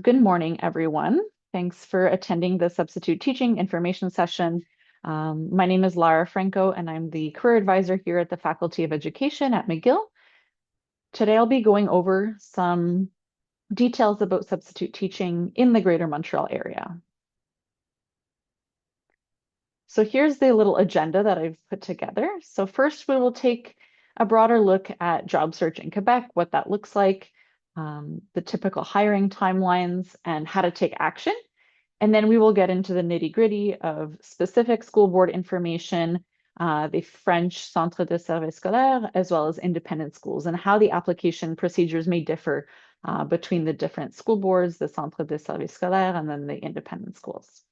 Good morning, everyone. Thanks for attending the substitute teaching information session. My name is Lara Franko, and I'm the career advisor here at the Faculty of Education at McGill. Today, I'll be going over some details about substitute teaching in the Greater Montreal area. So here's the little agenda that I've put together. So first, we will take a broader look at job search in Quebec, what that looks like, the typical hiring timelines, and how to take action. And then we will get into the nitty-gritty of specific school board information, the French Centre de Service Scolaire, as well as independent schools, and how the application procedures may differ between the different school boards, the Centre de Service Scolaire, and then the independent schools.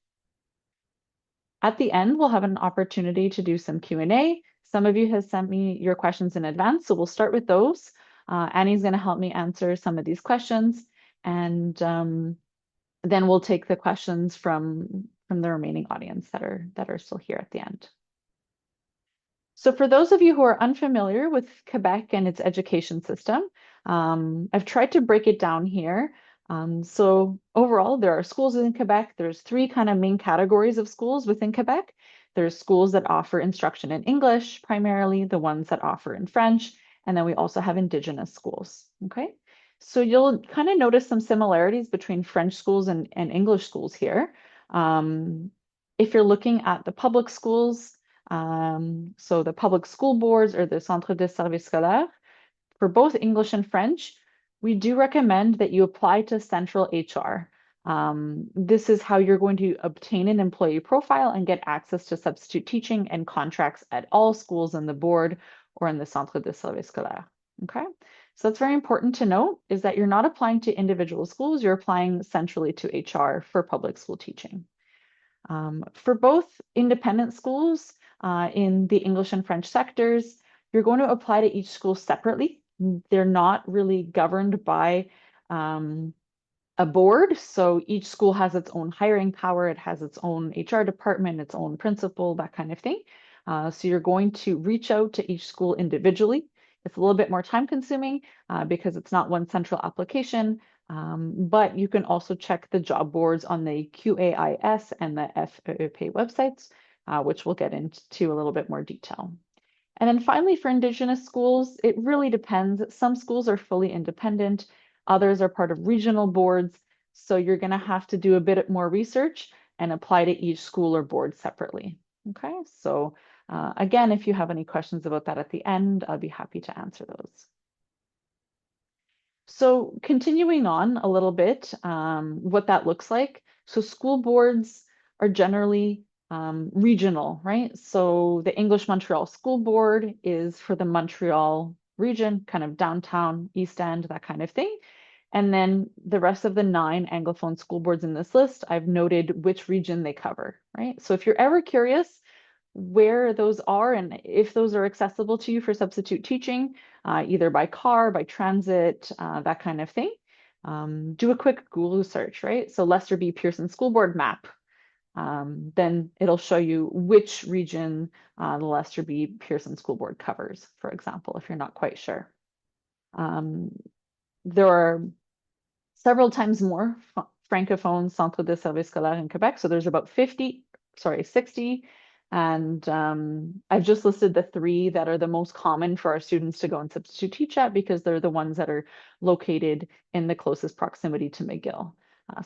At the end, we'll have an opportunity to do some Q&A. Some of you have sent me your questions in advance, so we'll start with those. Annie's going to help me answer some of these questions, and then we'll take the questions from the remaining audience that are still here at the end. So for those of you who are unfamiliar with Quebec and its education system, I've tried to break it down here. So overall, there are schools in Quebec. There's three kind of main categories of schools within Quebec. There's schools that offer instruction in English, primarily the ones that offer in French, and then we also have Indigenous schools, okay? So you'll kind of notice some similarities between French schools and English schools here. If you're looking at the public schools, so the public school boards or the Centre de Service Scolaire, for both English and French, we do recommend that you apply to Central HR. This is how you're going to obtain an employee profile and get access to substitute teaching and contracts at all schools in the board or in the Centre de Service Scolaire. Okay, so it's very important to note is that you're not applying to individual schools, you're applying centrally to HR for public school teaching. For both independent schools in the English and French sectors, you're going to apply to each school separately. They're not really governed by a board. So each school has its own hiring power. It has its own HR department, its own principal, that kind of thing. So you're going to reach out to each school individually. It's a little bit more time consuming because it's not one central application, but you can also check the job boards on the QAIS and the FEEP websites, which we'll get into a little bit more detail. And then finally, for Indigenous schools, it really depends. Some schools are fully independent. Others are part of regional boards. So you're going to have to do a bit more research and apply to each school or board separately. Okay, so again, if you have any questions about that at the end, I'll be happy to answer those. So continuing on a little bit, what that looks like. So school boards are generally regional, right? So the English Montreal School Board is for the Montreal region, kind of downtown, East End, that kind of thing. And then the rest of the 9 Anglophone school boards in this list, I've noted which region they cover, right? So if you're ever curious where those are and if those are accessible to you for substitute teaching, either by car, by transit, that kind of thing, do a quick Google search, right? So Lester B. Pearson School Board map. Then it'll show you which region the Lester B. Pearson School Board covers, for example, if you're not quite sure. There are several times more Francophone Centre de Service Scolaire in Quebec. So there's about 60. And I've just listed the 3 that are the most common for our students to go and substitute teach at because they're the ones that are located in the closest proximity to McGill.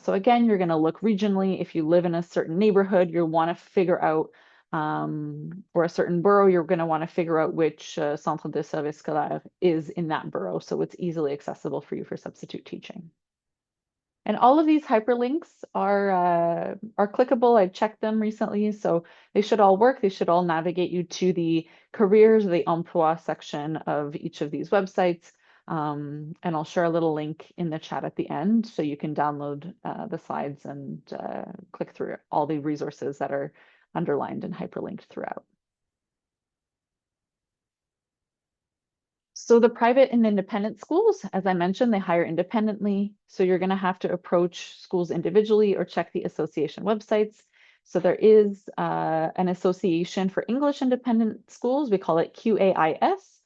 So again, you're going to look regionally. If you live in a certain neighborhood, you'll want to figure out, or a certain borough, you're going to want to figure out which Centre de Service Scolaire is in that borough, so it's easily accessible for you for substitute teaching. And all of these hyperlinks are clickable. I've checked them recently, so they should all work. They should all navigate you to the careers or the emploi section of each of these websites. And I'll share a little link in the chat at the end so you can download the slides and click through all the resources that are underlined and hyperlinked throughout. So the private and independent schools, as I mentioned, they hire independently. So you're going to have to approach schools individually or check the association websites. So there is an association for English independent schools. We call it QAIS.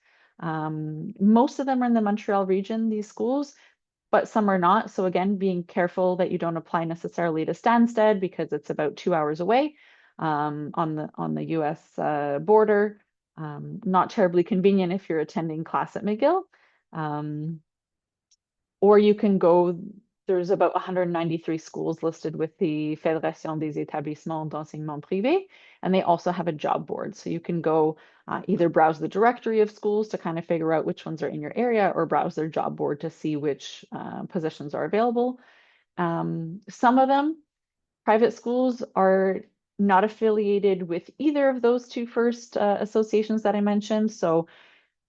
Most of them are in the Montreal region, these schools. but some are not. So again, being careful that you don't apply necessarily to Stansted because it's about 2 hours away on the US border. Not terribly convenient if you're attending class at McGill. Or you can go, there's about 193 schools listed with the Fédération des établissements d'enseignement privé, and they also have a job board. So you can go either browse the directory of schools to kind of figure out which ones are in your area, or browse their job board to see which positions are available. Some of them, private schools, are not affiliated with either of those two first associations that I mentioned. So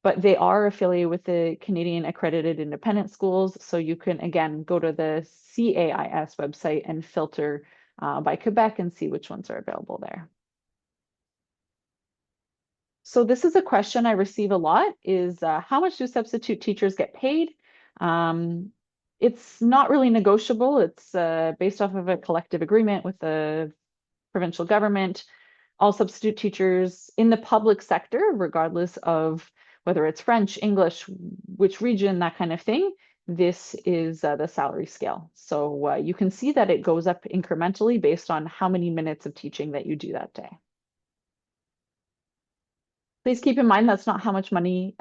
but they are affiliated with the Canadian Accredited Independent Schools. So you can, again, go to the CAIS website and filter by Quebec and see which ones are available there. So this is a question I receive a lot, is how much do substitute teachers get paid? It's not really negotiable. It's based off of a collective agreement with the provincial government. All substitute teachers in the public sector, regardless of whether it's French, English, which region, that kind of thing, this is the salary scale. So you can see that it goes up incrementally based on how many minutes of teaching that you do that day. Please keep in mind that's not how much money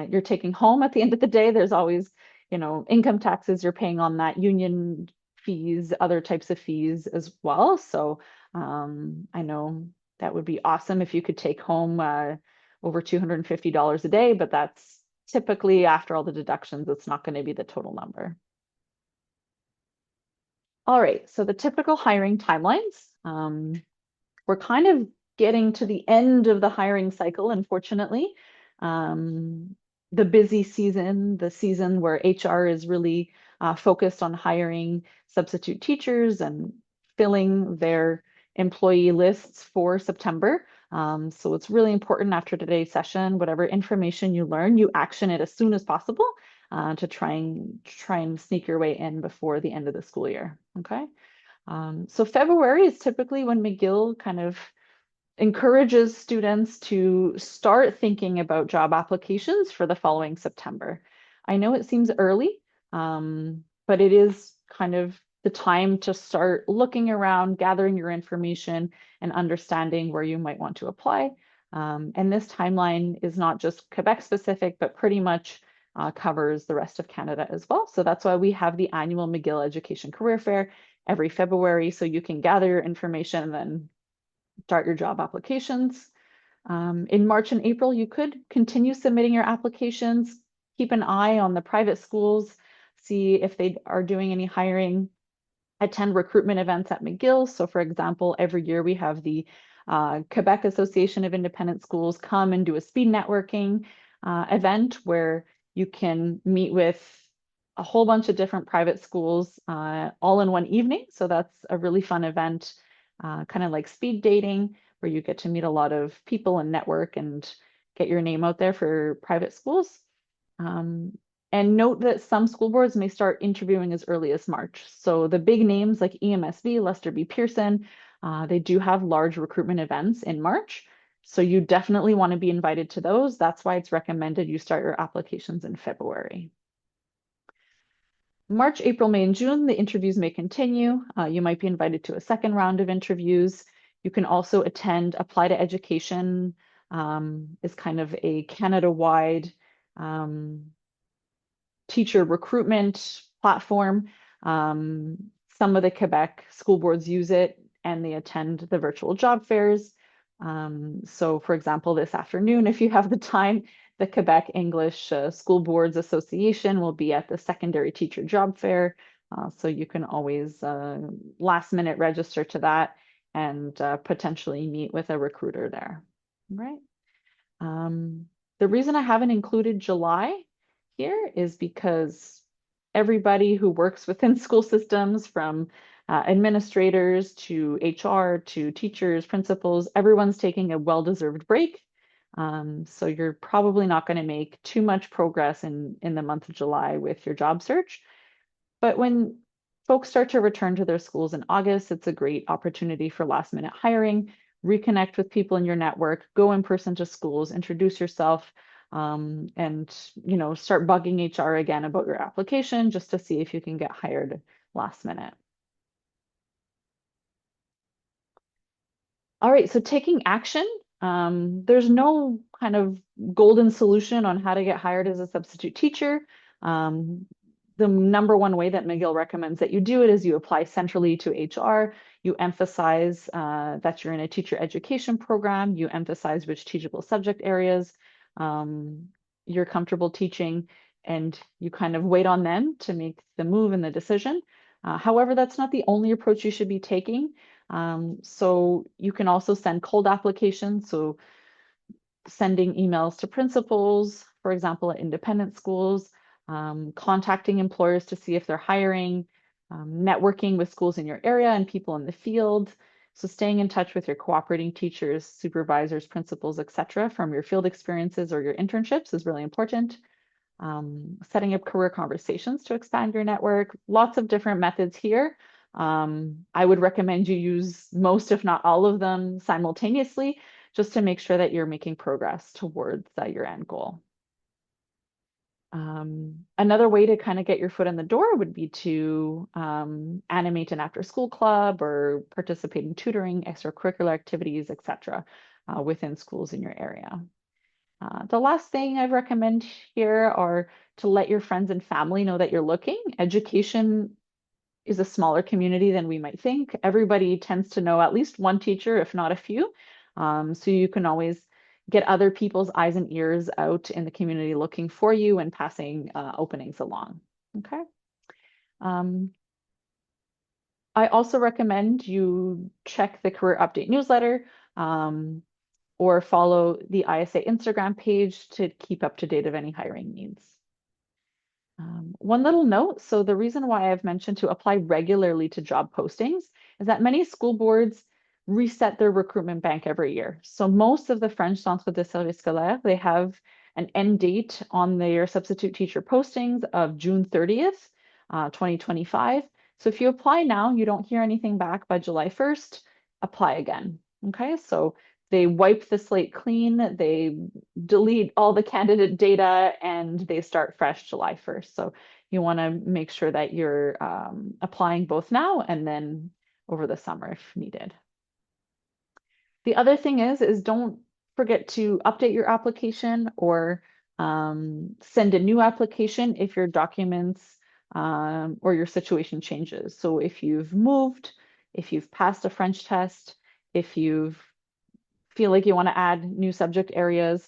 you're taking home at the end of the day. There's always, income taxes you're paying on that, union fees, other types of fees as well. So I know that would be awesome if you could take home over $250 a day, but that's typically, after all the deductions, it's not going to be the total number. All right, so the typical hiring timelines. We're kind of getting to the end of the hiring cycle, unfortunately. The busy season, the season where HR is really focused on hiring substitute teachers and filling their employee lists for September. So it's really important after today's session, whatever information you learn, you action it as soon as possible to try and sneak your way in before the end of the school year. Okay. So February is typically when McGill kind of encourages students to start thinking about job applications for the following September. I know it seems early, but it is kind of the time to start looking around, gathering your information, and understanding where you might want to apply. And this timeline is not just Quebec specific, but pretty much covers the rest of Canada as well. So that's why we have the annual McGill Education Career Fair every February, so you can gather your information and then start your job applications. In March and April, you could continue submitting your applications. Keep an eye on the private schools, see if they are doing any hiring. Attend recruitment events at McGill. So for example, every year we have the Quebec Association of Independent Schools come and do a speed networking event where you can meet with a whole bunch of different private schools all in one evening. So that's a really fun event, kind of like speed dating, where you get to meet a lot of people and network and get your name out there for private schools. And note that some school boards may start interviewing as early as March. So the big names like EMSB, Lester B. Pearson, they do have large recruitment events in March. So you definitely want to be invited to those. That's why it's recommended you start your applications in February. March, April, May, and June, the interviews may continue. You might be invited to a second round of interviews. You can also attend Apply to Education, is kind of a Canada-wide teacher recruitment platform. Some of the Quebec school boards use it and they attend the virtual job fairs. So for example, this afternoon, if you have the time, the Quebec English School Boards Association will be at the secondary teacher job fair. So you can always last minute register to that and potentially meet with a recruiter there, right? The reason I haven't included July here is because everybody who works within school systems, from administrators to HR to teachers, principals, everyone's taking a well-deserved break. So you're probably not going to make too much progress in the month of July with your job search. But when folks start to return to their schools in August, it's a great opportunity for last minute hiring. Reconnect with people in your network, go in person to schools, introduce yourself, and start bugging HR again about your application just to see if you can get hired last minute. All right, so taking action. There's no kind of golden solution on how to get hired as a substitute teacher. Um, the number one way that McGill recommends that you do it is you apply centrally to HR. You emphasize that you're in a teacher education program. You emphasize which teachable subject areas you're comfortable teaching, and you kind of wait on them to make the move and the decision. However, that's not the only approach you should be taking. So you can also send cold applications. So sending emails to principals, for example, at independent schools, contacting employers to see if they're hiring, networking with schools in your area and people in the field. So staying in touch with your cooperating teachers, supervisors, principals, etc., from your field experiences or your internships is really important. Setting up career conversations to expand your network. Lots of different methods here. I would recommend you use most, if not all of them simultaneously, just to make sure that you're making progress towards your end goal. Another way to kind of get your foot in the door would be to animate an after-school club or participate in tutoring, extracurricular activities, etc., within schools in your area. The last thing I recommend here are to let your friends and family know that you're looking. Education is a smaller community than we might think. Everybody tends to know at least one teacher, if not a few. So you can always get other people's eyes and ears out in the community looking for you and passing openings along. Okay. I also recommend you check the career update newsletter. Or follow the ISA Instagram page to keep up to date of any hiring needs. One little note, so the reason why I've mentioned to apply regularly to job postings is that many school boards reset their recruitment bank every year. So most of the French Centre de Services Scolaires, they have an end date on their substitute teacher postings of June 30th, 2025. So if you apply now, you don't hear anything back by July 1st, apply again. Okay, so they wipe the slate clean, they delete all the candidate data, and they start fresh July 1st. So you want to make sure that you're applying both now and then over the summer if needed. The other thing is don't forget to update your application or send a new application if your documents or your situation changes. So if you've moved, if you've passed a French test, if you've feel like you want to add new subject areas,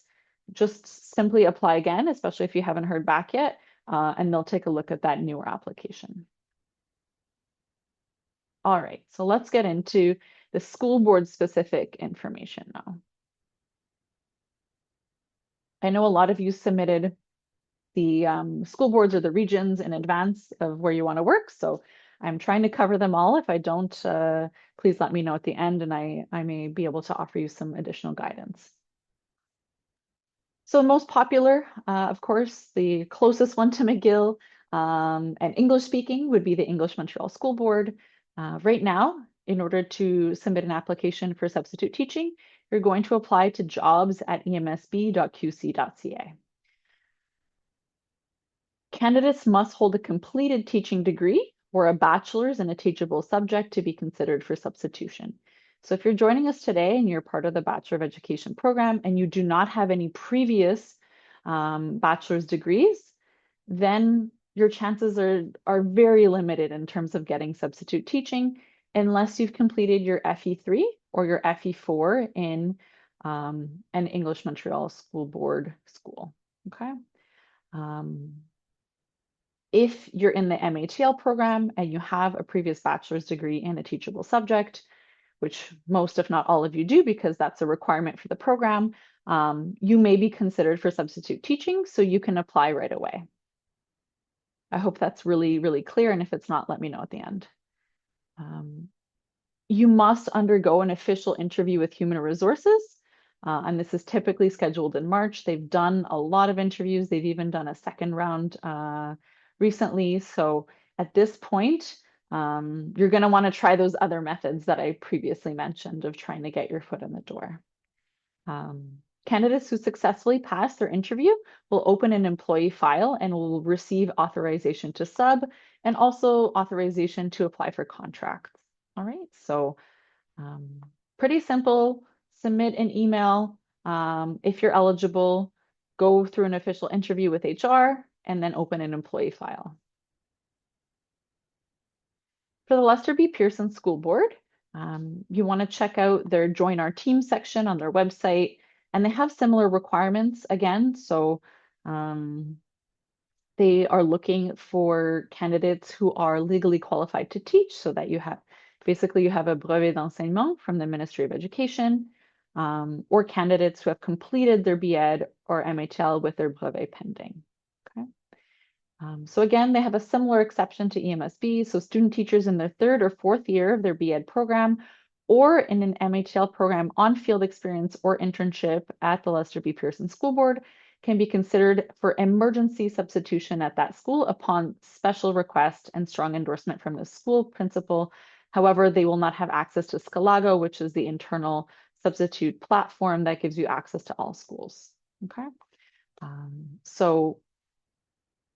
just simply apply again, especially if you haven't heard back yet, and they'll take a look at that newer application. All right, so let's get into the school board specific information now. I know a lot of you submitted the school boards or the regions in advance of where you want to work, so I'm trying to cover them all. If I don't, please let me know at the end and I may be able to offer you some additional guidance. So most popular, of course, the closest one to McGill and English speaking would be the English Montreal School Board. Right now, in order to submit an application for substitute teaching, you're going to apply to jobs@emsb.qc.ca. Candidates must hold a completed teaching degree or a bachelor's in a teachable subject to be considered for substitution. So if you're joining us today and you're part of the Bachelor of Education program and you do not have any previous bachelor's degrees, then your chances are very limited in terms of getting substitute teaching unless you've completed your FE3 or your FE4 in an English Montreal School Board school. Okay. If you're in the MATL program and you have a previous bachelor's degree in a teachable subject, which most, if not all of you do, because that's a requirement for the program, you may be considered for substitute teaching, so you can apply right away. I hope that's really, really clear, and if it's not, let me know at the end. You must undergo an official interview with Human Resources, and this is typically scheduled in March. They've done a lot of interviews. They've even done a second round recently. So at this point, you're going to want to try those other methods that I previously mentioned of trying to get your foot in the door. Candidates who successfully pass their interview will open an employee file and will receive authorization to sub and also authorization to apply for contracts. All right, so pretty simple. Submit an email if you're eligible, go through an official interview with HR, and then open an employee file. For the Lester B. Pearson School Board, you want to check out their Join Our Team section on their website, and they have similar requirements again. So they are looking for candidates who are legally qualified to teach, so that you have basically you have a brevet d'enseignement from the Ministry of Education, or candidates who have completed their B.Ed or MATL with their brevet pending. Okay. So again, they have a similar exception to EMSB. So student teachers in their third or fourth year of their B.Ed program or in an MATL program on field experience or internship at the Lester B. Pearson School Board can be considered for emergency substitution at that school upon special request and strong endorsement from the school principal. However, they will not have access to Scalago, which is the internal substitute platform that gives you access to all schools. Okay. So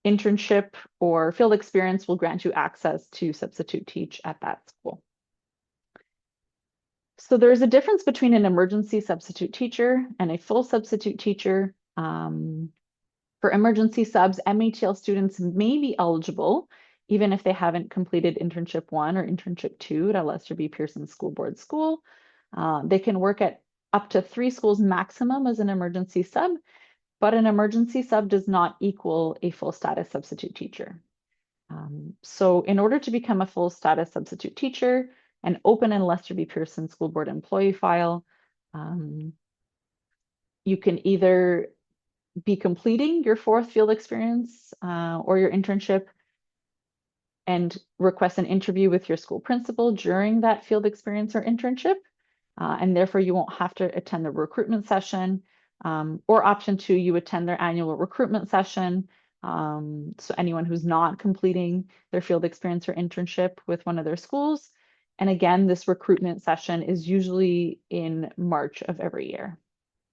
internship or field experience will grant you access to substitute teach at that school. So there's a difference between an emergency substitute teacher and a full substitute teacher. For emergency subs, MATL students may be eligible even if they haven't completed internship 1 or internship 2 at a Lester B. Pearson School Board school. They can work at up to 3 schools maximum as an emergency sub, but an emergency sub does not equal a full status substitute teacher. So in order to become a full status substitute teacher and open a Lester B. Pearson School Board employee file, you can either be completing your 4th field experience or your internship and request an interview with your school principal during that field experience or internship, and therefore you won't have to attend the recruitment session. Or option 2, you attend their annual recruitment session. So anyone who's not completing their field experience or internship with one of their schools. And again, this recruitment session is usually in March of every year.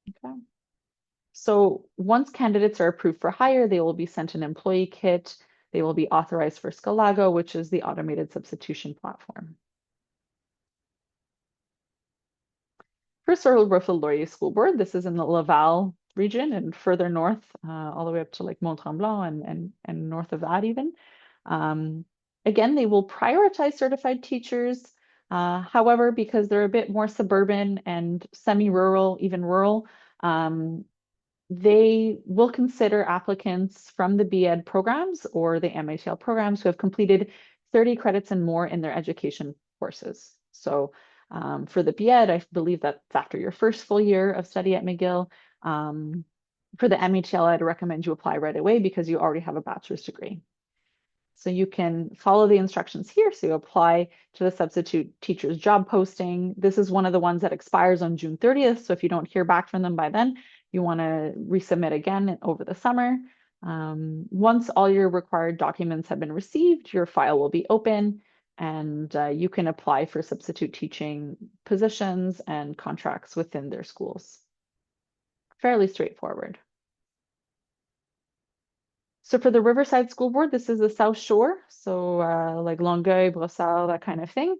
Okay. So once candidates are approved for hire, they will be sent an employee kit. They will be authorized for Scalago, which is the automated substitution platform. First, our Laurier School Board. This is in the Laval region and further north, all the way up to like Mont-Tremblant and north of that even. Again, they will prioritize certified teachers. However, because they're a bit more suburban and semi-rural, even rural, they will consider applicants from the B.Ed programs or the MATL programs who have completed 30 credits and more in their education courses. So for the B.Ed, I believe that's after your first full year of study at McGill. For the MATL, I'd recommend you apply right away because you already have a bachelor's degree. So you can follow the instructions here. So you apply to the substitute teacher's job posting. This is one of the ones that expires on June 30th. So if you don't hear back from them by then, you want to resubmit again over the summer. Once all your required documents have been received, your file will be open and you can apply for substitute teaching positions and contracts within their schools. Fairly straightforward. So for the Riverside School Board, this is the South Shore. So like Longueuil, Brossard, that kind of thing.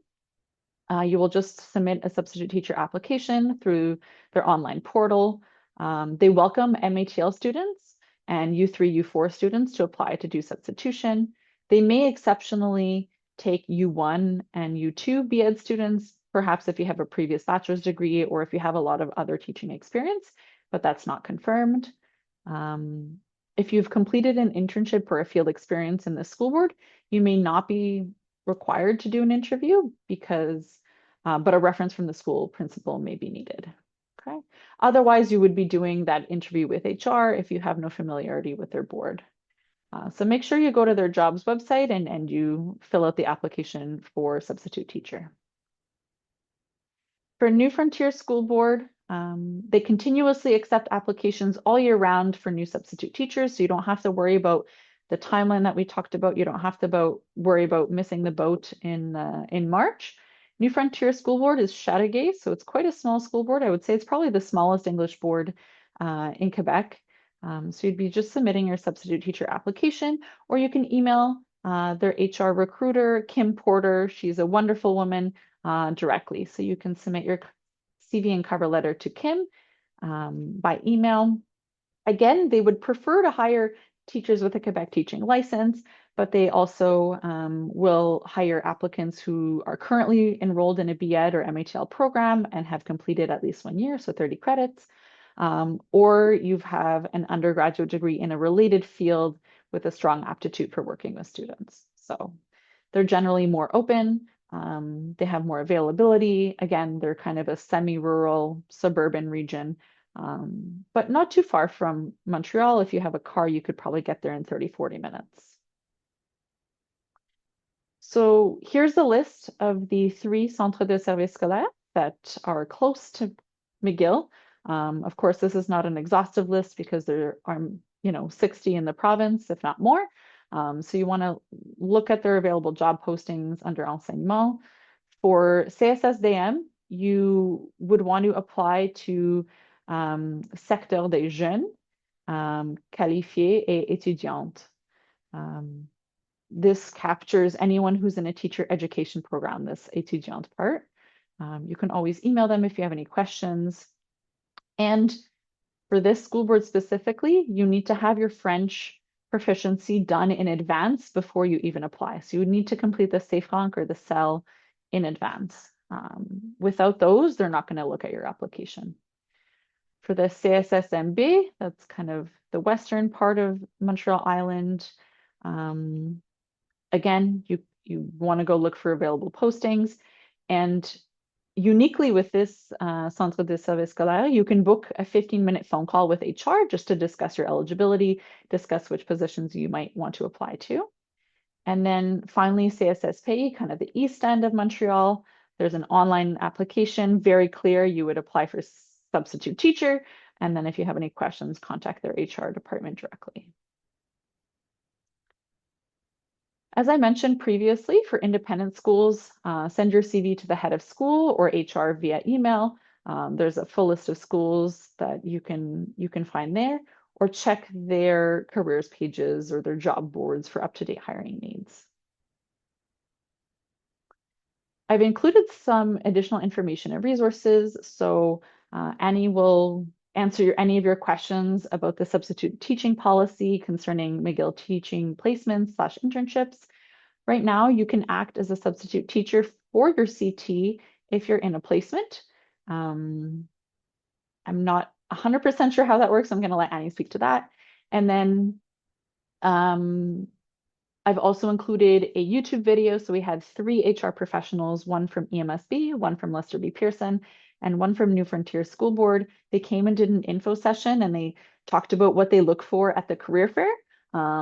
You will just submit a substitute teacher application through their online portal. They welcome MATL students and U3, U4 students to apply to do substitution. They may exceptionally take U1 and U2 B.Ed students, perhaps if you have a previous bachelor's degree or if you have a lot of other teaching experience, but that's not confirmed. If you've completed an internship or a field experience in the school board, you may not be required to do an interview because, but a reference from the school principal may be needed. Okay. Otherwise, you would be doing that interview with HR if you have no familiarity with their board. So make sure you go to their jobs website and you fill out the application for substitute teacher. For New Frontier School Board, they continuously accept applications all year round for new substitute teachers, so you don't have to worry about the timeline that we talked about. You don't have to worry about missing the boat in March. New Frontier School Board is Chateauguay, so it's quite a small school board. I would say it's probably the smallest English board in Quebec. So you'd be just submitting your substitute teacher application, or you can email their HR recruiter, Kim Porter. She's a wonderful woman directly. So you can submit your CV and cover letter to Kim by email. Again, they would prefer to hire teachers with a Quebec teaching license, but they also will hire applicants who are currently enrolled in a B.Ed or MATL program and have completed at least 1 year, so 30 credits, or you have an undergraduate degree in a related field with a strong aptitude for working with students. So they're generally more open. They have more availability. Again, they're kind of a semi-rural suburban region, but not too far from Montreal. If you have a car, you could probably get there in 30, 40 minutes. So here's a list of the 3 centres de services scolaires that are close to McGill. Of course, this is not an exhaustive list because there are, 60 in the province, if not more. So you want to look at their available job postings under enseignement. For CSSDM, you would want to apply to secteur des jeunes, qualifiés et étudiantes. This captures anyone who's in a teacher education program, this étudiante part. You can always email them if you have any questions. And for this school board specifically, you need to have your French proficiency done in advance before you even apply. So you would need to complete the CFRANC or the CEL in advance. Without those, they're not going to look at your application. For the CSSMB, that's kind of the western part of Montreal Island. Again, you want to go look for available postings. And uniquely with this Centre de Services Scolaires, you can book a 15-minute phone call with HR just to discuss your eligibility, discuss which positions you might want to apply to. And then finally, CSSPI, kind of the east end of Montreal. There's an online application, very clear. You would apply for substitute teacher. And then if you have any questions, contact their HR department directly. As I mentioned previously, for independent schools, send your CV to the head of school or HR via email. There's a full list of schools that you can find there, or check their careers pages or their job boards for up-to-date hiring needs. I've included some additional information and resources, so Annie will answer any of your questions about the substitute teaching policy concerning McGill teaching placements / internships. Right now, you can act as a substitute teacher for your CT if you're in a placement. I'm not 100% sure how that works. I'm going to let Annie speak to that. And then I've also included a YouTube video. So we had 3 HR professionals, one from EMSB, one from Lester B. Pearson, and one from New Frontier School Board. They came and did an info session and they talked about what they look for at the career fair.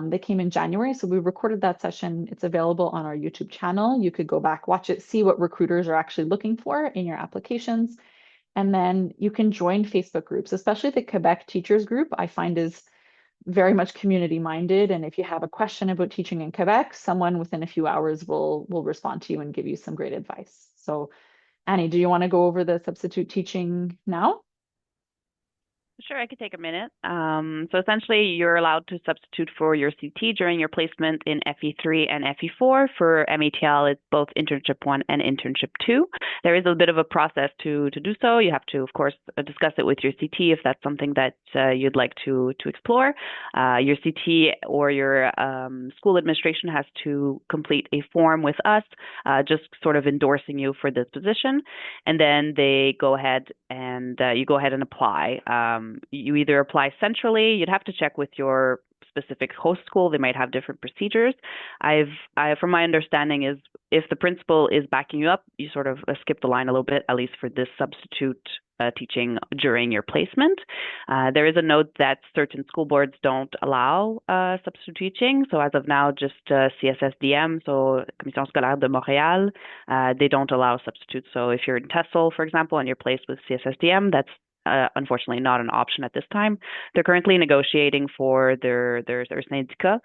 They came in January, so we recorded that session. It's available on our YouTube channel. You could go back, watch it, see what recruiters are actually looking for in your applications. And then you can join Facebook groups, especially the Quebec teachers group, I find is very much community minded. And if you have a question about teaching in Quebec, someone within a few hours will respond to you and give you some great advice. So Annie, do you want to go over the substitute teaching now? Sure, I could take a minute. So essentially, you're allowed to substitute for your CT during your placement in FE3 and FE4. For MATL, it's both internship 1 and internship 2. There is a bit of a process to do so. You have to, of course, discuss it with your CT if that's something that you'd like to explore. Your CT or your school administration has to complete a form with us, just sort of endorsing you for this position. And then they go ahead and you go ahead and apply. You either apply centrally, you'd have to check with your specific host school. They might have different procedures. From my understanding is if the principal is backing you up, you sort of skip the line a little bit, at least for this substitute teaching during your placement. There is a note that certain school boards don't allow substitute teaching. So as of now, just CSSDM, so Commission Scolaire de Montréal, they don't allow substitutes. So if you're in TESOL, for example, and you're placed with CSSDM, that's unfortunately not an option at this time. They're currently negotiating for their syndicat.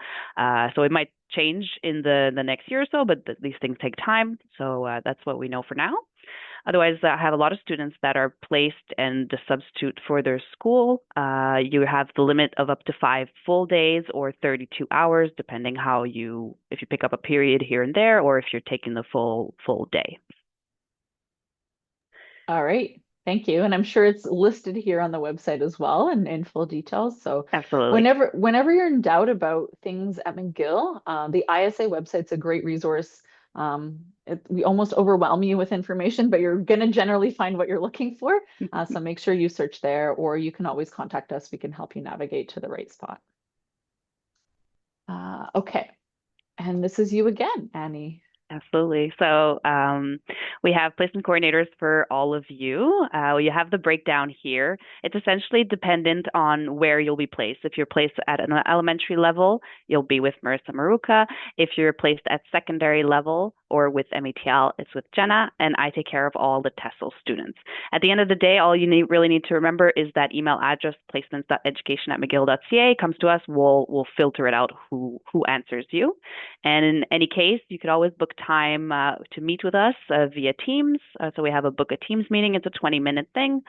So it might change in the next year or so, but these things take time. So that's what we know for now. Otherwise, I have a lot of students that are placed and the substitute for their school. You have the limit of up to 5 full days or 32 hours, depending if you pick up a period here and there, or if you're taking the full day. All right. Thank you. And I'm sure it's listed here on the website as well and in full details. So Absolutely. whenever you're in doubt about things at McGill, the ISA website's a great resource. We almost overwhelm you with information, but you're going to generally find what you're looking for. So make sure you search there, or you can always contact us. We can help you navigate to the right spot. Okay. And this is you again, Annie. Absolutely. So we have placement coordinators for all of you. You have the breakdown here. It's essentially dependent on where you'll be placed. If you're placed at an elementary level, you'll be with Marissa Maruka. If you're placed at secondary level or with MATL, it's with Jenna, and I take care of all the TESOL students. At the end of the day, all you really need to remember is that email address, placements.education@mcgill.ca, comes to us. We'll filter it out who answers you. And in any case, you could always book time to meet with us via Teams. So we have a book a Teams meeting. It's a 20-minute thing.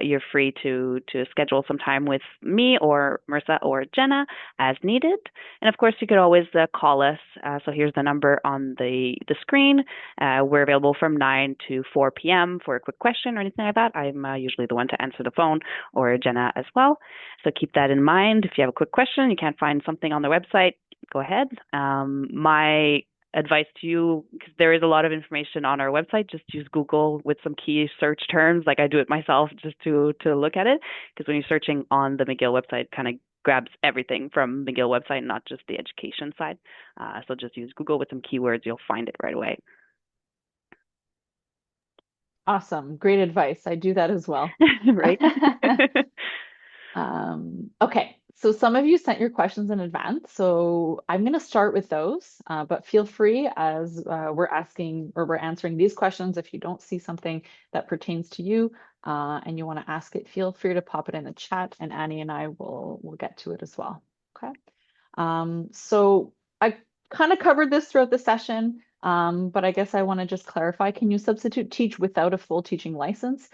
You're free to schedule some time with me or Marissa or Jenna as needed. And of course, you could always call us. So here's the number on the screen. We're available from 9 to 4 p.m. for a quick question or anything like that. I'm usually the one to answer the phone, or Jenna as well. So keep that in mind. If you have a quick question, you can't find something on the website, go ahead. My advice to you, because there is a lot of information on our website, just use Google with some key search terms. Like I do it myself just to look at it, because when you're searching on the McGill website, kind of grabs everything from McGill website, not just the education side. So just use Google with some keywords, you'll find it right away. Awesome. Great advice. I do that as well. Right? Okay, so some of you sent your questions in advance, so I'm going to start with those, but feel free as we're asking or we're answering these questions. If you don't see something that pertains to you and you want to ask it, feel free to pop it in the chat, and Annie and I will get to it as well. Okay. So I kind of covered this throughout the session, but I guess I want to just clarify. Can you substitute teach without a full teaching license?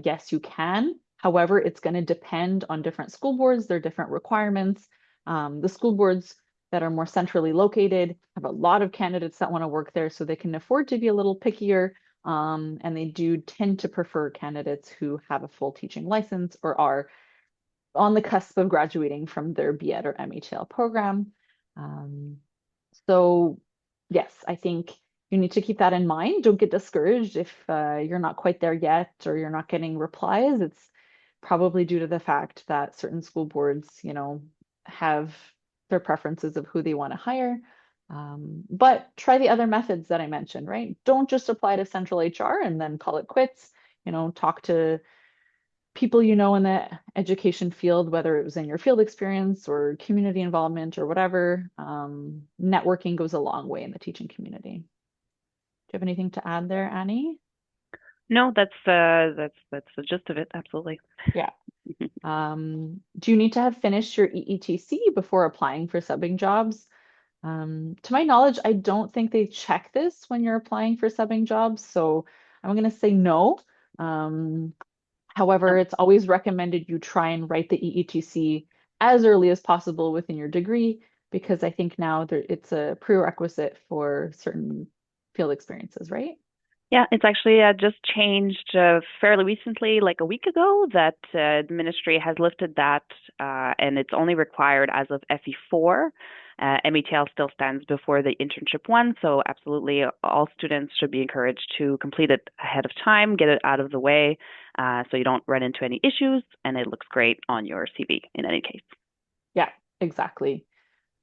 Yes, you can. However, it's going to depend on different school boards, their different requirements. The school boards that are more centrally located have a lot of candidates that want to work there, so they can afford to be a little pickier. And they do tend to prefer candidates who have a full teaching license or are on the cusp of graduating from their B.Ed or MATL program. Um, so yes, I think you need to keep that in mind. Don't get discouraged if you're not quite there yet or you're not getting replies. It's probably due to the fact that certain school boards, have their preferences of who they want to hire. But try the other methods that I mentioned, right? Don't just apply to central HR and then call it quits. Talk to people in the education field, whether it was in your field experience or community involvement or whatever. Networking goes a long way in the teaching community. Do you have anything to add there, Annie? No, that's the gist of it. Absolutely. Yeah. Do you need to have finished your EETC before applying for subbing jobs? To my knowledge, I don't think they check this when you're applying for subbing jobs, so I'm going to say no. However, it's always recommended you try and write the EETC as early as possible within your degree, because I think now it's a prerequisite for certain field experiences, right? Yeah, it's actually just changed fairly recently, like a week ago, that the ministry has lifted that, and it's only required as of FE4. METL still stands before the internship one, so absolutely all students should be encouraged to complete it ahead of time, get it out of the way, so you don't run into any issues, and it looks great on your CV in any case. Yeah, exactly.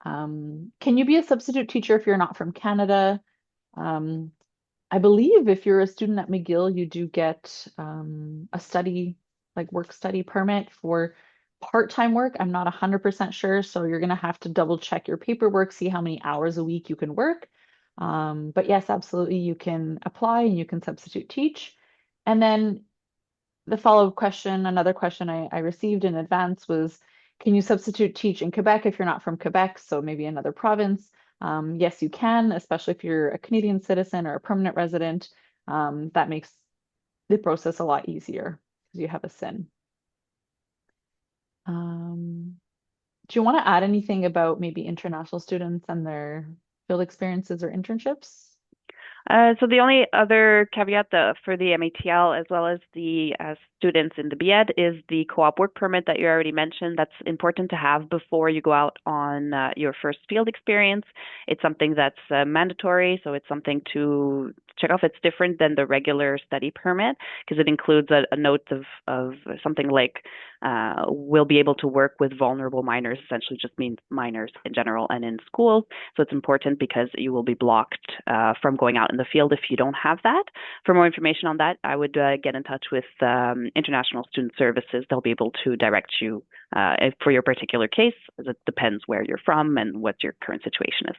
Can you be a substitute teacher if you're not from Canada? Um, I believe if you're a student at McGill, you do get a work study permit for part-time work. I'm not 100% sure, so you're going to have to double check your paperwork, see how many hours a week you can work. But yes, absolutely, you can apply and you can substitute teach. And then the follow-up question, another question I received in advance was, can you substitute teach in Quebec if you're not from Quebec? So maybe another province. Yes, you can, especially if you're a Canadian citizen or a permanent resident. That makes the process a lot easier because you have a SIN. Um, do you want to add anything about maybe international students and their field experiences or internships? So the only other caveat for the MATL as well as the students in the B.Ed is the co-op work permit that you already mentioned. That's important to have before you go out on your first field experience. It's something that's mandatory, so it's something to check off. It's different than the regular study permit because it includes a note of something like will be able to work with vulnerable minors, essentially just means minors in general and in schools. So it's important because you will be blocked from going out in the field if you don't have that. For more information on that, I would get in touch with International Student Services. They'll be able to direct you for your particular case. It depends where you're from and what your current situation is.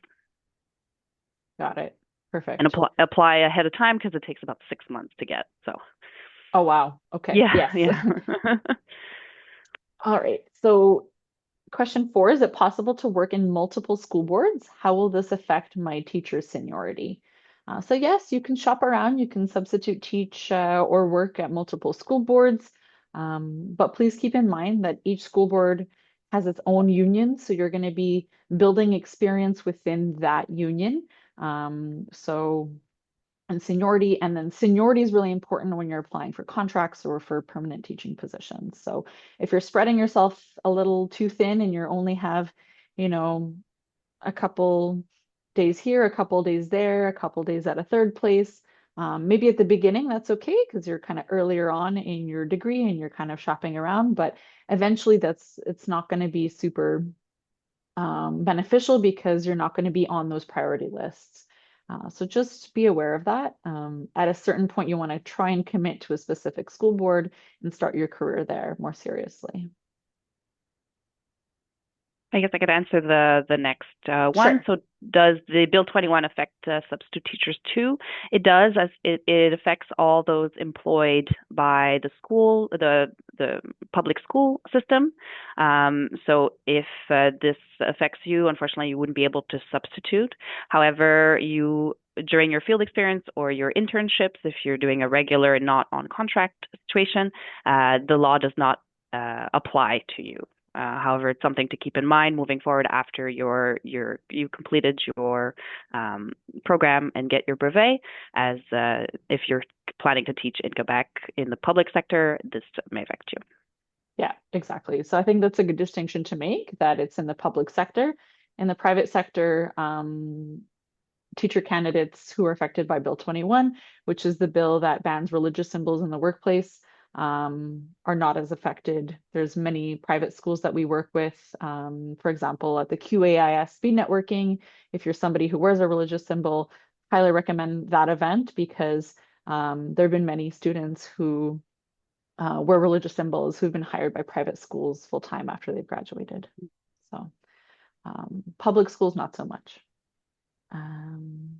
Got it. And Perfect. apply ahead of time because it takes about 6 months to get. So Oh, wow. Okay. yeah, Yes. yeah. All right. So question 4, is it possible to work in multiple school boards? How will this affect my teacher seniority? So yes, you can shop around, you can substitute teach or work at multiple school boards, but please keep in mind that each school board has its own union, so you're going to be building experience within that union. So and seniority. And then seniority is really important when you're applying for contracts or for permanent teaching positions. So if you're spreading yourself a little too thin and you only have, you know, a couple days here, a couple days there, a couple days at a third place, maybe at the beginning, that's okay because you're kind of earlier on in your degree and you're kind of shopping around, but eventually it's not going to be super beneficial because you're not going to be on those priority lists. So just be aware of that. At a certain point, you want to try and commit to a specific school board and start your career there more seriously. I guess I could answer the next one. Sure. So, does the Bill 21 affect substitute teachers too? It does, as it affects all those employed by the school, the public school system. So, if this affects you, unfortunately, you wouldn't be able to substitute. However, you during your field experience or your internships, if you're doing a regular and not on contract situation, the law does not apply to you. However, it's something to keep in mind moving forward after you completed your program and get your brevet. As if you're planning to teach in Quebec in the public sector, this may affect you. Yeah, exactly. So I think that's a good distinction to make that it's in the public sector. In the private sector, teacher candidates who are affected by Bill 21, which is the bill that bans religious symbols in the workplace, are not as affected. There's many private schools that we work with. For example, at the QAIS speed networking, if you're somebody who wears a religious symbol, highly recommend that event because there have been many students who wear religious symbols who've been hired by private schools full time after they've graduated. So public schools, not so much. Um,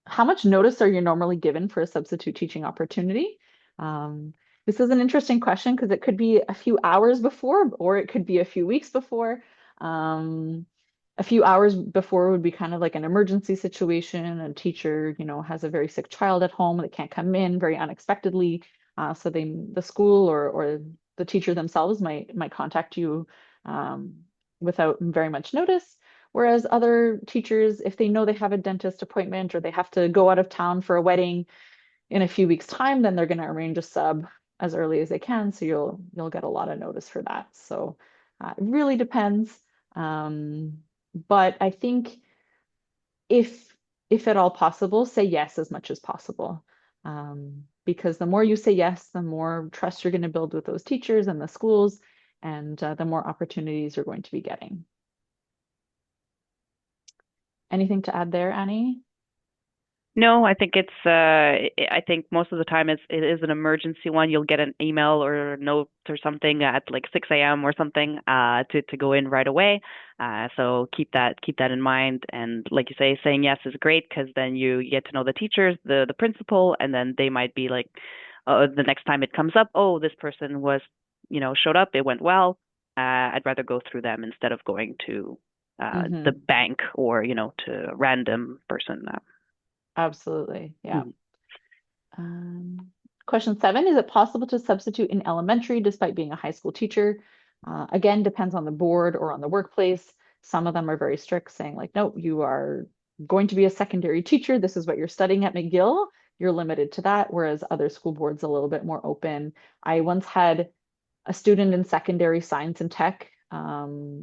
how much notice are you normally given for a substitute teaching opportunity? Um, this is an interesting question because it could be a few hours before, or it could be a few weeks before. Um, a few hours before would be kind of like an emergency situation. A teacher, has a very sick child at home that can't come in very unexpectedly. So the school or the teacher themselves might contact you without very much notice. Whereas other teachers, if they know they have a dentist appointment or they have to go out of town for a wedding in a few weeks' time, then they're going to arrange a sub as early as they can. So you'll get a lot of notice for that. So it really depends. But I think if if at all possible, say yes as much as possible. Because the more you say yes, the more trust you're going to build with those teachers and the schools, and the more opportunities you're going to be getting. Anything to add there, Annie? No, I think I think most of the time it is an emergency one. You'll get an email or a note or something at like 6 a.m. or something to go in right away. So keep that in mind. And like you say, saying yes is great because then you get to know the teachers, the principal, and then they might be like, the next time it comes up, oh, this person showed up, it went well. I'd rather go through them instead of going to the Mm-hmm. bank or to a random person. Absolutely. Yeah. Mhm. Um, Question 7, is it possible to substitute in elementary despite being a high school teacher? Again, depends on the board or on the workplace. Some of them are very strict, saying like, no, you are going to be a secondary teacher. This is what you're studying at McGill. You're limited to that, whereas other school boards a little bit more open. I once had a student in secondary science and tech.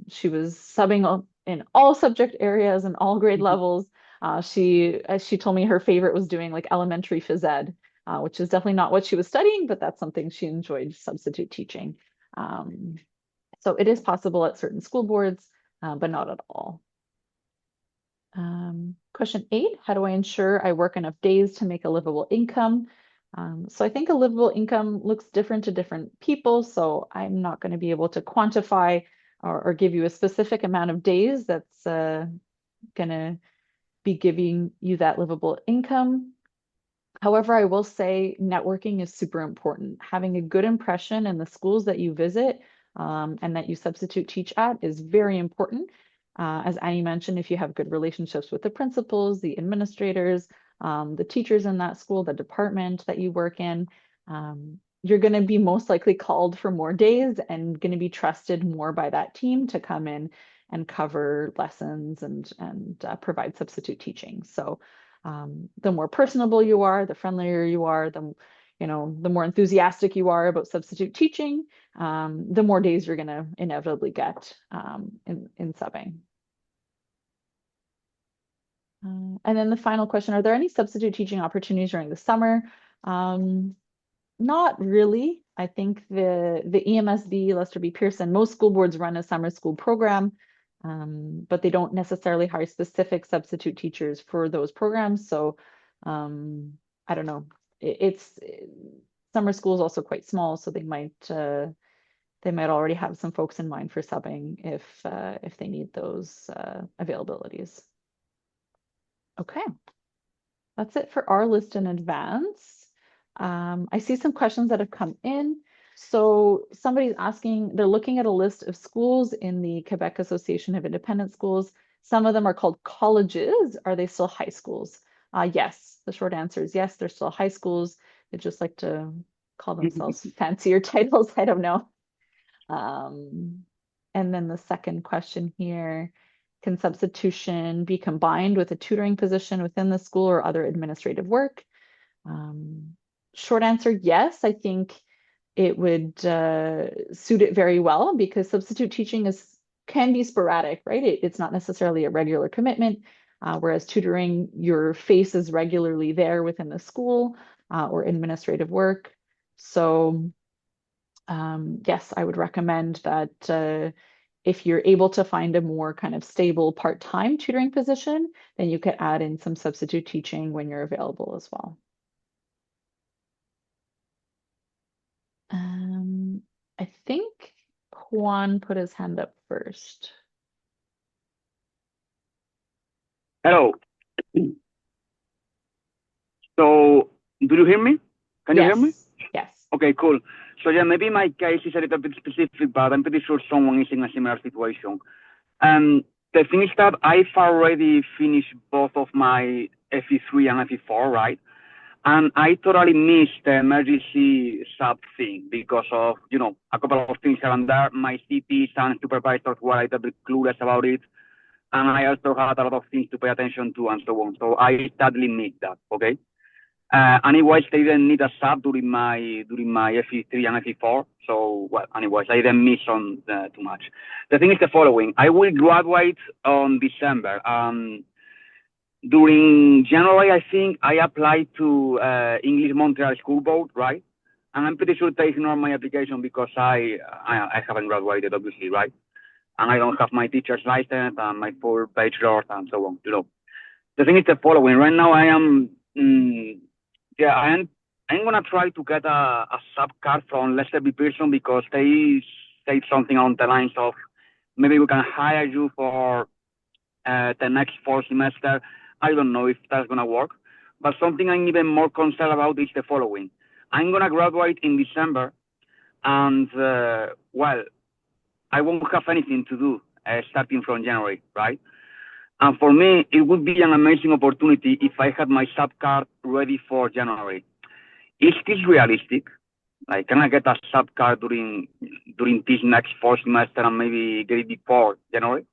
She was subbing in all subject areas and all grade levels. She told me her favorite was doing like elementary Phys-Ed, which is definitely not what she was studying, but that's something she enjoyed substitute teaching. Um, so it is possible at certain school boards, but not at all. Question 8, how do I ensure I work enough days to make a livable income? So I think a livable income looks different to different people. So I'm not going to be able to quantify or give you a specific amount of days that's going to be giving you that livable income. However, I will say networking is super important. Having a good impression in the schools that you visit and that you substitute teach at is very important. As Annie mentioned, if you have good relationships with the principals, the administrators, the teachers in that school, the department that you work in, you're going to be most likely called for more days and going to be trusted more by that team to come in and cover lessons and provide substitute teaching. So the more personable you are, the friendlier you are, the more enthusiastic you are about substitute teaching, the more days you're going to inevitably get in subbing. And then the final question, are there any substitute teaching opportunities during the summer? Not really. I think the EMSB, Lester B. Pearson, most school boards run a summer school program, but they don't necessarily hire specific substitute teachers for those programs. So I don't know. Summer school is also quite small, so they might already have some folks in mind for subbing if they need those availabilities. Okay, that's it for our list in advance. I see some questions that have come in. So somebody's asking, they're looking at a list of schools in the Quebec Association of Independent Schools. Some of them are called colleges. Are they still high schools? Yes, the short answer is yes, they're still high schools. They just like to call themselves fancier titles. I don't know. And then the second question here, can substitution be combined with a tutoring position within the school or other administrative work? Short answer, yes. I think it would suit it very well because substitute teaching can be sporadic, right? It's not necessarily a regular commitment, whereas tutoring, your face is regularly there within the school or administrative work. So yes, I would recommend that if you're able to find a more kind of stable part-time tutoring position, then you could add in some substitute teaching when you're available as well. I think Juan put his hand up first. Hello. So, do you hear me? Can you hear me? Yes. Okay, cool. So yeah, maybe my case is a little bit specific, but I'm pretty sure someone is in a similar situation. The thing is that I've already finished both of my FE3 and FE4, right? And I totally missed the emergency sub thing because of, a couple of things here and there. My CPs and supervisors were a little bit clueless about it. And I also had a lot of things to pay attention to and so on. So I sadly missed that, okay? Anyways, they didn't need a sub during my FE3 and FE4. So, well, anyways, I didn't miss on too much. The thing is the following. I will graduate on December. During January, I think I applied to English Montreal School Board, right? And I'm pretty sure they ignored my application because I haven't graduated, obviously, right? And I don't have my teacher's license and my full bachelor's and so on, The thing is the following. Right now, I'm gonna try to get a sub card from Lester B. Pearson because they say something on the lines of maybe we can hire you for the next 4 semester. I don't know if that's gonna work, but something I'm even more concerned about is the following. I'm gonna graduate in December, and well, I won't have anything to do starting from January, right? And for me, it would be an amazing opportunity if I had my sub card ready for January. is this realistic? Like, can I get a sub card during this next fall semester and maybe get it before January?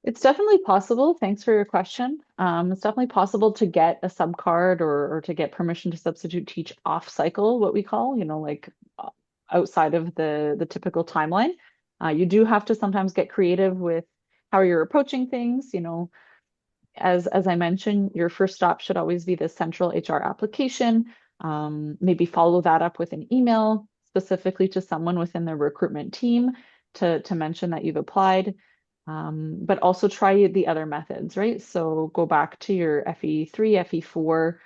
It's definitely possible. Thanks for your question. It's definitely possible to get a sub card or to get permission to substitute teach off cycle, what we call, like outside of the typical timeline. You do have to sometimes get creative with how you're approaching things. As I mentioned, your first stop should always be the central HR application. Maybe follow that up with an email specifically to someone within the recruitment team to mention that you've applied. But also try the other methods, right? So go back to your FE3, FE4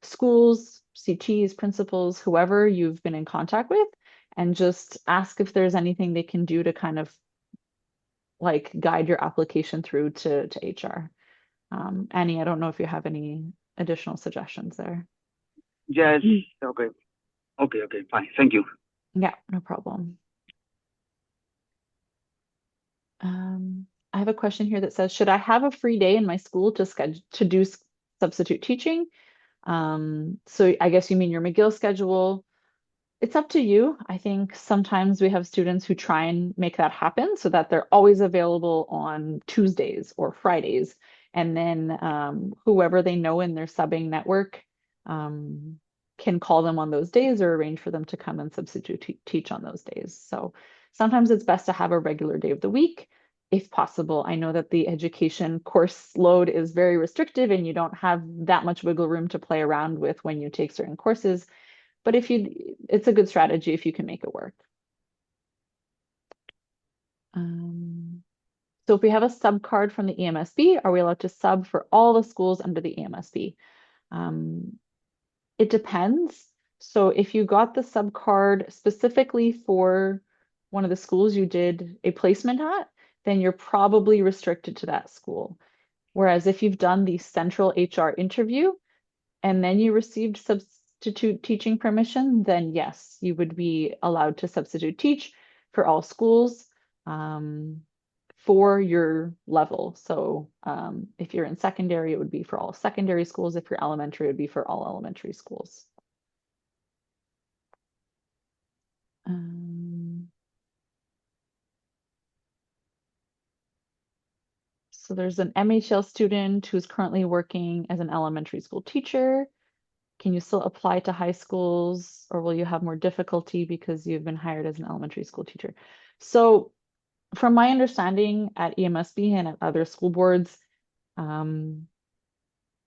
schools, CTs, principals, whoever you've been in contact with, and just ask if there's anything they can do to kind of like guide your application through to HR. Annie, I don't know if you have any additional suggestions there. Yes. Okay. Okay. Fine. Thank you. Yeah, no problem. I have a question here that says, should I have a free day in my school to do substitute teaching? So I guess you mean your McGill schedule. It's up to you. I think sometimes we have students who try and make that happen so that they're always available on Tuesdays or Fridays. And then whoever they know in their subbing network can call them on those days or arrange for them to come and substitute teach on those days. So sometimes it's best to have a regular day of the week if possible. I know that the education course load is very restrictive and you don't have that much wiggle room to play around with when you take certain courses. But it's a good strategy if you can make it work. So if we have a sub card from the EMSB, are we allowed to sub for all the schools under the EMSB? It depends. So if you got the sub card specifically for one of the schools you did a placement at, then you're probably restricted to that school. Whereas if you've done the central HR interview and then you received substitute teaching permission, then yes, you would be allowed to substitute teach for all schools for your level. So if you're in secondary, it would be for all secondary schools. If you're elementary, it would be for all elementary schools. So there's an MHL student who's currently working as an elementary school teacher. Can you still apply to high schools, or will you have more difficulty because you've been hired as an elementary school teacher? So from my understanding at EMSB and at other school boards,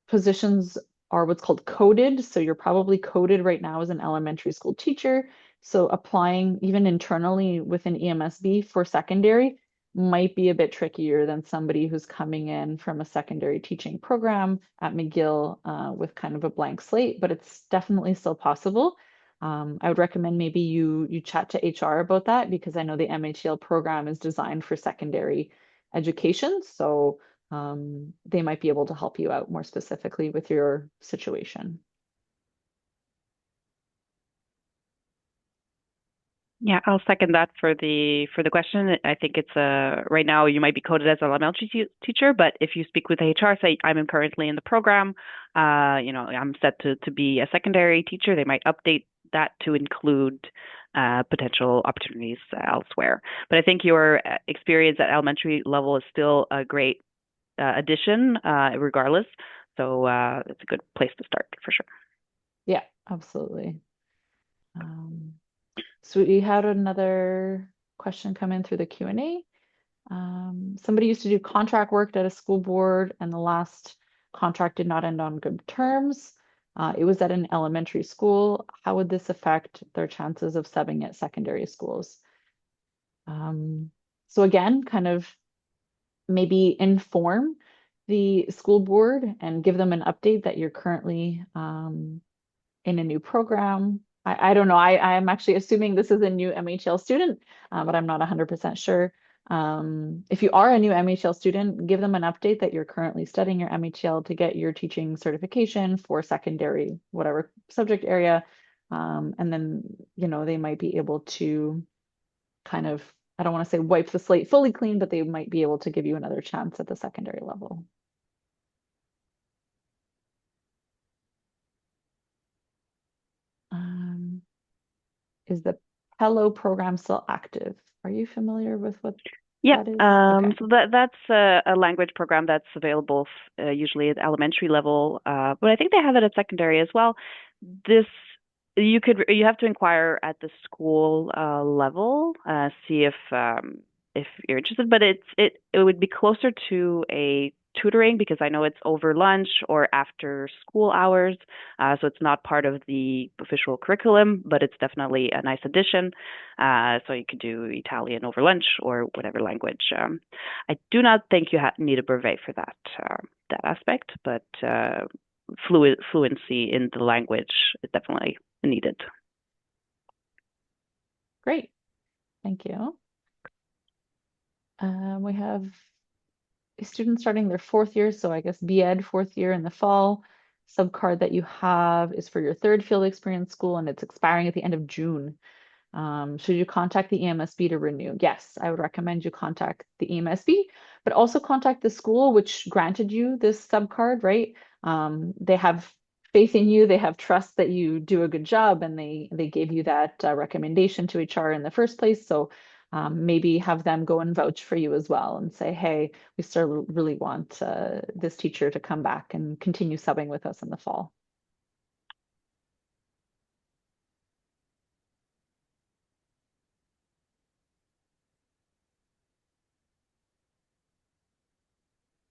positions are what's called coded. So you're probably coded right now as an elementary school teacher. So applying even internally within EMSB for secondary might be a bit trickier than somebody who's coming in from a secondary teaching program at McGill with kind of a blank slate, but it's definitely still possible. I would recommend maybe you chat to HR about that because I know the MATL program is designed for secondary education. So they might be able to help you out more specifically with your situation. Yeah, I'll second that for the question. I think it's right now you might be coded as an elementary teacher, but if you speak with HR, say I'm currently in the program, I'm set to be a secondary teacher. They might update that to include potential opportunities elsewhere. But I think your experience at elementary level is still a great addition, regardless. So it's a good place to start for sure. Yeah, absolutely. So we had another question come in through the Q&A. Somebody used to do contract work at a school board and the last contract did not end on good terms. It was at an elementary school. How would this affect their chances of subbing at secondary schools? So again, kind of maybe inform the school board and give them an update that you're currently in a new program. I don't know. I'm actually assuming this is a new MHL student, but I'm not 100% sure. If you are a new MHL student, give them an update that you're currently studying your MHL to get your teaching certification for secondary, whatever subject area. And then, they might be able to kind of, I don't want to say wipe the slate fully clean, but they might be able to give you another chance at the secondary level. is the Pello program still active? Are you familiar with what Yep. that is? Okay. So that's a language program that's available usually at elementary level, but I think they have it at secondary as well. This you have to inquire at the school level, see if you're interested, but it would be closer to a tutoring because I know it's over lunch or after school hours, so it's not part of the official curriculum, but it's definitely a nice addition. So you could do Italian over lunch or whatever language. I do not think you need a brevet for that aspect, but fluency in the language is definitely needed. Great. Thank you. We have students starting their 4th year, so I guess B.Ed 4th year in the fall. Subcard that you have is for your 3rd field experience school, and it's expiring at the end of June. Should you contact the EMSB to renew? Yes, I would recommend you contact the EMSB, but also contact the school which granted you this subcard, right? They have faith in you, they have trust that you do a good job, and they gave you that recommendation to HR in the first place. So maybe have them go and vouch for you as well and say, hey, we still really want this teacher to come back and continue subbing with us in the fall.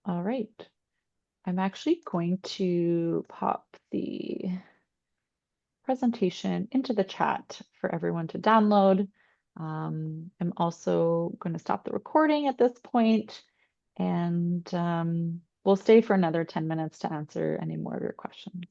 All right. I'm actually going to pop the presentation into the chat for everyone to download. I'm also going to stop the recording at this point, and we'll stay for another 10 minutes to answer any more of your questions.